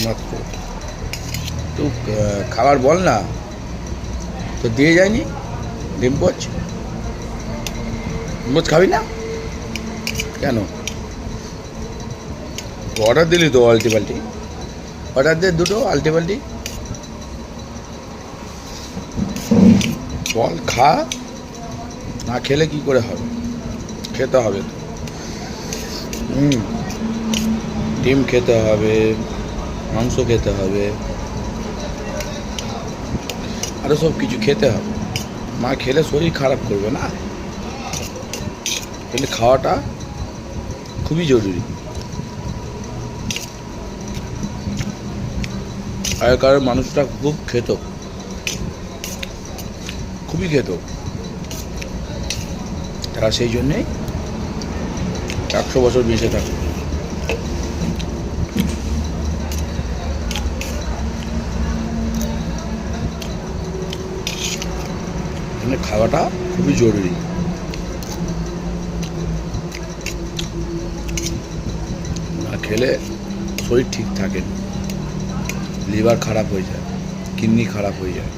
মাত্র তো খাবার বল না, তো দিয়ে যায়নি ডিম পোচ। ডিম পোচ খাবি না কেন? অর্ডার দিলি তো আলটি পাল্টি, অর্ডার দে দুটো আলটি পাল্টি। বল খা, না খেলে কি করে হবে? খেতে হবে তো। ডিম খেতে হবে, মাংস খেতে হবে, আরও সব কিছু খেতে হবে। না খেলে শরীর খারাপ করবে না, কিন্তু খাওয়াটা খুবই জরুরি। আগেকার মানুষটা খুব খেত, খুবই খেত, তারা সেই জন্যেই 100 বছর বেঁচে থাকে। খাওয়াটা খুবই জরুরি। না খেলে শরীর ঠিক থাকে না, লিভার খারাপ হয়ে যায়, কিডনি খারাপ হয়ে যায়।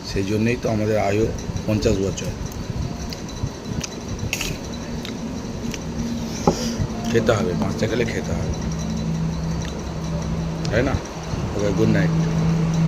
সেই জন্যেই তো আমাদের আয়ু 50 বছর। খেতে হবে, বাঁচতে গেলে খেতে হবে, তাই না? ওকে, গুড নাইট।